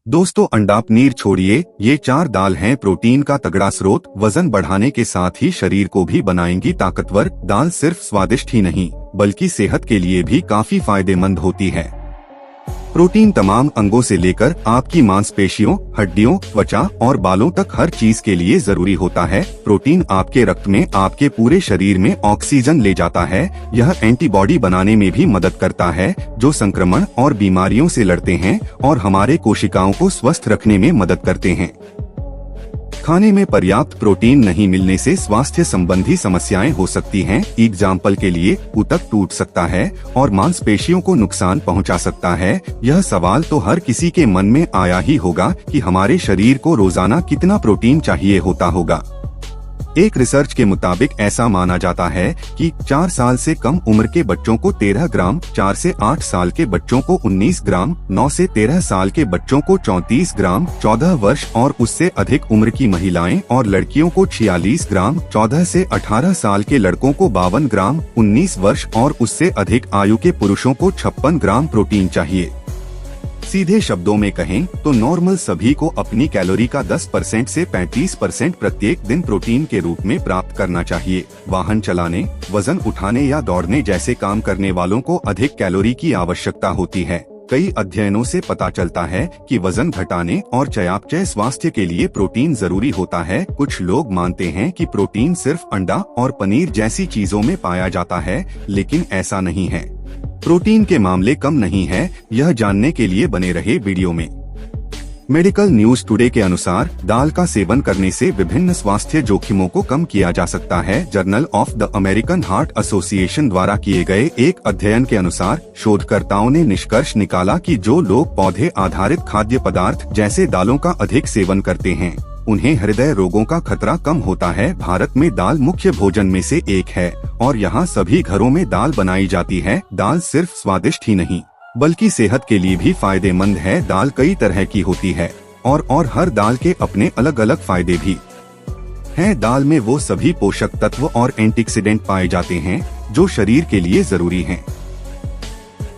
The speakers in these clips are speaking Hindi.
दोस्तों, अंडा पनीर छोड़िए, ये 4 दाल हैं प्रोटीन का तगड़ा स्रोत। वजन बढ़ाने के साथ ही शरीर को भी बनाएंगी ताकतवर। दाल सिर्फ स्वादिष्ट ही नहीं बल्कि सेहत के लिए भी काफी फायदेमंद होती है। प्रोटीन तमाम अंगों से लेकर आपकी मांसपेशियों, हड्डियों, त्वचा और बालों तक हर चीज के लिए जरूरी होता है। प्रोटीन आपके रक्त में आपके पूरे शरीर में ऑक्सीजन ले जाता है। यह एंटीबॉडी बनाने में भी मदद करता है, जो संक्रमण और बीमारियों से लड़ते हैं और हमारे कोशिकाओं को स्वस्थ रखने में मदद करते हैं। खाने में पर्याप्त प्रोटीन नहीं मिलने से स्वास्थ्य संबंधी समस्याएं हो सकती हैं। एग्जाम्पल के लिए ऊतक टूट सकता है और मांसपेशियों को नुकसान पहुंचा सकता है। यह सवाल तो हर किसी के मन में आया ही होगा कि हमारे शरीर को रोजाना कितना प्रोटीन चाहिए होता होगा। एक रिसर्च के मुताबिक ऐसा माना जाता है कि 4 साल से कम उम्र के बच्चों को 13 ग्राम, 4 से 8 साल के बच्चों को 19 ग्राम, 9 से 13 साल के बच्चों को 34 ग्राम, 14 वर्ष और उससे अधिक उम्र की महिलाएं और लड़कियों को 46 ग्राम, 14 से 18 साल के लड़कों को 52 ग्राम, 19 वर्ष और उससे अधिक आयु के पुरुषों को 56 ग्राम प्रोटीन चाहिए। सीधे शब्दों में कहें तो नॉर्मल सभी को अपनी कैलोरी का 10% से 35% प्रत्येक दिन प्रोटीन के रूप में प्राप्त करना चाहिए। वाहन चलाने, वजन उठाने या दौड़ने जैसे काम करने वालों को अधिक कैलोरी की आवश्यकता होती है। कई अध्ययनों से पता चलता है कि वजन घटाने और चयापचय स्वास्थ्य के लिए प्रोटीन जरूरी होता है। कुछ लोग मानते हैं कि प्रोटीन सिर्फ अंडा और पनीर जैसी चीजों में पाया जाता है, लेकिन ऐसा नहीं है। प्रोटीन के मामले कम नहीं है। यह जानने के लिए बने रहे वीडियो में। मेडिकल न्यूज टुडे के अनुसार दाल का सेवन करने से विभिन्न स्वास्थ्य जोखिमों को कम किया जा सकता है। Journal of the American heart association द्वारा किए गए एक अध्ययन के अनुसार शोधकर्ताओं ने निष्कर्ष निकाला कि जो लोग पौधे आधारित खाद्य पदार्थ जैसे दालों का अधिक सेवन करते हैं, उन्हें हृदय रोगों का खतरा कम होता है। भारत में दाल मुख्य भोजन में से एक है और यहाँ सभी घरों में दाल बनाई जाती है। दाल सिर्फ स्वादिष्ट ही नहीं बल्कि सेहत के लिए भी फायदेमंद है। दाल कई तरह की होती है और हर दाल के अपने अलग अलग फायदे भी हैं। दाल में वो सभी पोषक तत्व और एंटीऑक्सीडेंट पाए जाते हैं जो शरीर के लिए जरूरी हैं।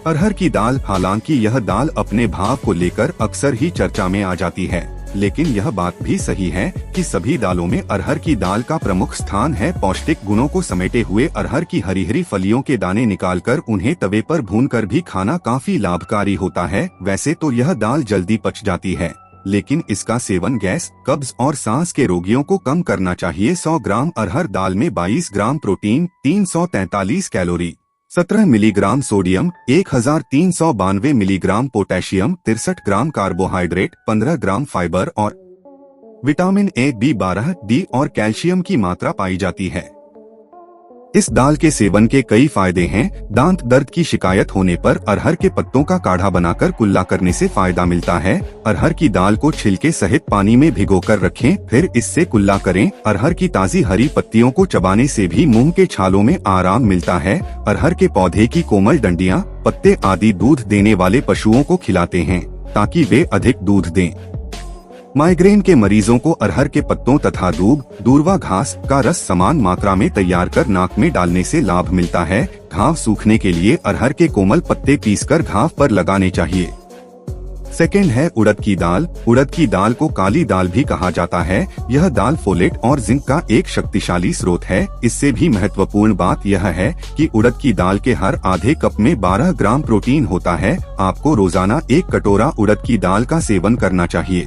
अरहर की दाल, हालांकि यह दाल अपने भाव को लेकर अक्सर ही चर्चा में आ जाती है, लेकिन यह बात भी सही है कि सभी दालों में अरहर की दाल का प्रमुख स्थान है। पौष्टिक गुणों को समेटे हुए अरहर की हरी हरी फलियों के दाने निकालकर उन्हें तवे पर भूनकर भी खाना काफी लाभकारी होता है। वैसे तो यह दाल जल्दी पच जाती है, लेकिन इसका सेवन गैस, कब्ज और सांस के रोगियों को कम करना चाहिए। 100 ग्राम अरहर दाल में 22 gram protein, 343 calorie, 17 milligram sodium, 1392 milligram potassium, 63 ग्राम कार्बोहाइड्रेट, 15 ग्राम फाइबर और विटामिन ए, B12, डी और कैल्शियम की मात्रा पाई जाती है। इस दाल के सेवन के कई फायदे हैं। दांत दर्द की शिकायत होने पर अरहर के पत्तों का काढ़ा बनाकर कुल्ला करने से फायदा मिलता है। अरहर की दाल को छिलके सहित पानी में भिगोकर रखें, फिर इससे कुल्ला करें। अरहर की ताजी हरी पत्तियों को चबाने से भी मुंह के छालों में आराम मिलता है। अरहर के पौधे की कोमल डंडियां, पत्ते आदि दूध देने वाले पशुओं को खिलाते हैं ताकि वे अधिक दूध दें। माइग्रेन के मरीजों को अरहर के पत्तों तथा दूब, दूर्वा घास का रस समान मात्रा में तैयार कर नाक में डालने से लाभ मिलता है। घाव सूखने के लिए अरहर के कोमल पत्ते पीसकर घाव पर लगाने चाहिए। सेकंड है उड़द की दाल। उड़द की दाल को काली दाल भी कहा जाता है। यह दाल फोलेट और जिंक का एक शक्तिशाली स्रोत है। इससे भी महत्वपूर्ण बात यह है कि उड़द की दाल के हर आधे कप में 12 ग्राम प्रोटीन होता है। आपको रोजाना 1 कटोरा उड़द की दाल का सेवन करना चाहिए।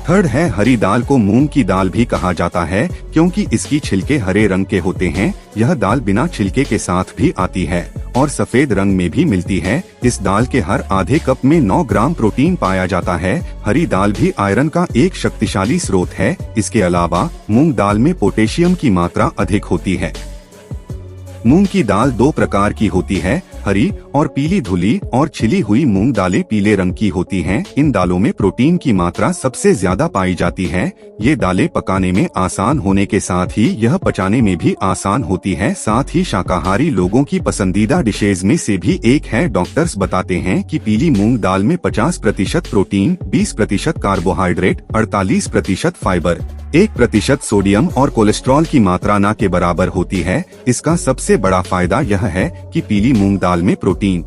थर्ड है हरी दाल को मूंग की दाल भी कहा जाता है, क्योंकि इसकी छिलके हरे रंग के होते हैं। यह दाल बिना छिलके के साथ भी आती है और सफेद रंग में भी मिलती है। इस दाल के हर आधे कप में 9 ग्राम प्रोटीन पाया जाता है। हरी दाल भी आयरन का एक शक्तिशाली स्रोत है। इसके अलावा मूंग दाल में पोटेशियम की मात्रा अधिक होती है। मूंग की दाल 2 प्रकार की होती है, हरी और पीली धुली और छिली हुई मूंग दालें पीले रंग की होती हैं। इन दालों में प्रोटीन की मात्रा सबसे ज्यादा पाई जाती है। ये दालें पकाने में आसान होने के साथ ही यह पचाने में भी आसान होती है। साथ ही शाकाहारी लोगों की पसंदीदा डिशेज में से भी एक है। डॉक्टर्स बताते हैं कि पीली मूंग दाल में 50% प्रोटीन, 20% कार्बोहाइड्रेट, 48% फाइबर, 1% सोडियम और कोलेस्ट्रॉल की मात्रा न के बराबर होती है। इसका सबसे बड़ा फायदा यह है कि पीली मूंग दाल में प्रोटीन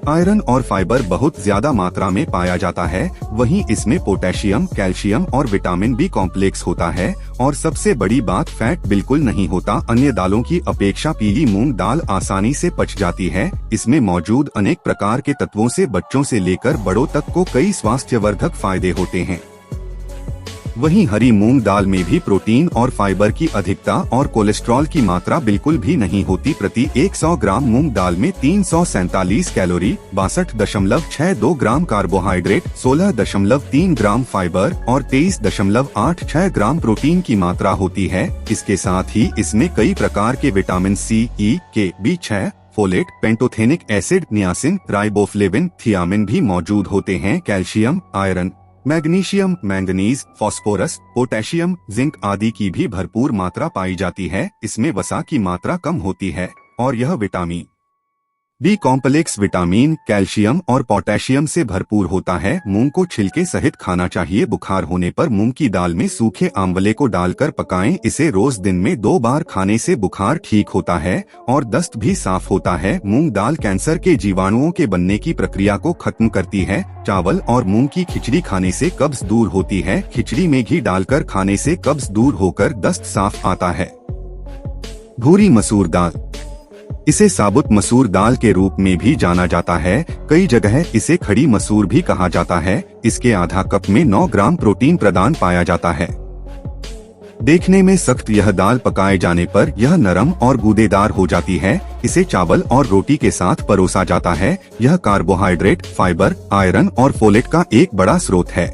आयरन और फाइबर बहुत ज्यादा मात्रा में पाया जाता है, वहीं इसमें पोटेशियम, कैल्शियम और विटामिन बी कॉम्प्लेक्स होता है। और सबसे बड़ी बात, फैट बिल्कुल नहीं होता। अन्य दालों की अपेक्षा पीली मूंग दाल आसानी से पच जाती है। इसमें मौजूद अनेक प्रकार के तत्वों से बच्चों से लेकर बड़ों तक को कई स्वास्थ्यवर्धक फायदे होते हैं। वहीं हरी मूंग दाल में भी प्रोटीन और फाइबर की अधिकता और कोलेस्ट्रॉल की मात्रा बिल्कुल भी नहीं होती। प्रति 100 ग्राम मूंग दाल में 347 कैलोरी, 62.62 ग्राम कार्बोहाइड्रेट, 16.3 ग्राम फाइबर और 23.86 ग्राम प्रोटीन की मात्रा होती है। इसके साथ ही इसमें कई प्रकार के विटामिन सी, ई, के, बी6, folate, pantothenic acid, niacin, riboflavin, thiamine भी मौजूद होते हैं। Calcium, iron, magnesium, manganese, phosphorus, potassium, zinc आदि की भी भरपूर मात्रा पाई जाती है। इसमें वसा की मात्रा कम होती है और यह vitamin B complex vitamin, calcium और पोटेशियम से भरपूर होता है। मूंग को छिलके सहित खाना चाहिए। बुखार होने पर मूंग की दाल में सूखे आंवले को डालकर पकाएं। इसे रोज दिन में 2 बार खाने से बुखार ठीक होता है और दस्त भी साफ होता है। मूंग दाल कैंसर के जीवाणुओं के बनने की प्रक्रिया को खत्म करती है। चावल और मूंग की खिचड़ी खाने से कब्ज दूर होती है। खिचड़ी में घी डालकर खाने से कब्ज दूर होकर दस्त साफ आता है। भूरी मसूर दाल, इसे साबुत मसूर दाल के रूप में भी जाना जाता है। कई जगह इसे खड़ी मसूर भी कहा जाता है। इसके आधा कप में 9 ग्राम प्रोटीन प्रदान पाया जाता है। देखने में सख्त यह दाल पकाए जाने पर यह नरम और गूदेदार हो जाती है। इसे चावल और रोटी के साथ परोसा जाता है। यह कार्बोहाइड्रेट, फाइबर, आयरन और फोलेट का एक बड़ा स्रोत है।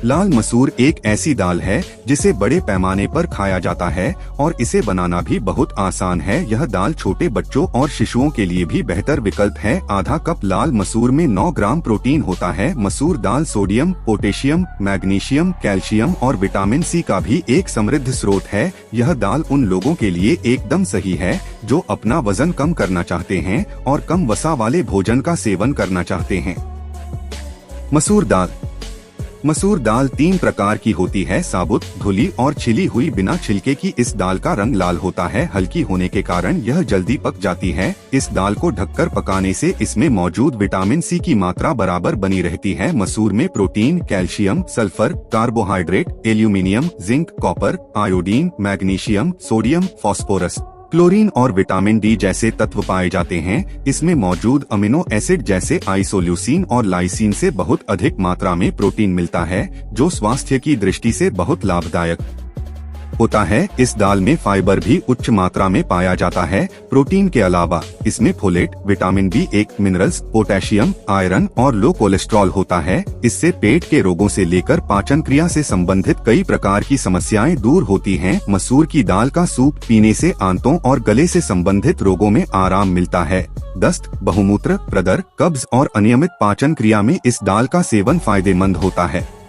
लाल मसूर एक ऐसी दाल है जिसे बड़े पैमाने पर खाया जाता है और इसे बनाना भी बहुत आसान है। यह दाल छोटे बच्चों और शिशुओं के लिए भी बेहतर विकल्प है। आधा कप लाल मसूर में 9 ग्राम प्रोटीन होता है। मसूर दाल सोडियम, पोटेशियम, मैग्नीशियम, कैल्शियम और विटामिन सी का भी एक समृद्ध स्रोत है। यह दाल उन लोगों के लिए एकदम सही है जो अपना वजन कम करना चाहते हैं और कम वसा वाले भोजन का सेवन करना चाहते हैं। मसूर दाल, मसूर दाल 3 प्रकार की होती है, साबुत, धुली और छिली हुई। बिना छिलके की इस दाल का रंग लाल होता है। हल्की होने के कारण यह जल्दी पक जाती है। इस दाल को ढककर पकाने से इसमें मौजूद विटामिन सी की मात्रा बराबर बनी रहती है। मसूर में protein, calcium, sulphur, carbohydrate, aluminium, zinc, copper, iodine, magnesium, sodium, phosphorus, chlorine और विटामिन डी जैसे तत्व पाए जाते हैं। इसमें मौजूद अमीनो एसिड जैसे आइसोल्यूसिन और लाइसिन से बहुत अधिक मात्रा में प्रोटीन मिलता है, जो स्वास्थ्य की दृष्टि से बहुत लाभदायक होता है। इस दाल में फाइबर भी उच्च मात्रा में पाया जाता है। प्रोटीन के अलावा इसमें folate, vitamin B1, minerals, potassium, iron और लो कोलेस्ट्रॉल होता है। इससे पेट के रोगों से लेकर पाचन क्रिया से संबंधित कई प्रकार की समस्याएं दूर होती हैं। मसूर की दाल का सूप पीने से आंतों और गले से संबंधित रोगों में आराम मिलता है। दस्त, बहुमूत्र, प्रदर, कब्ज और अनियमित पाचन क्रिया में इस दाल का सेवन फायदेमंद होता है।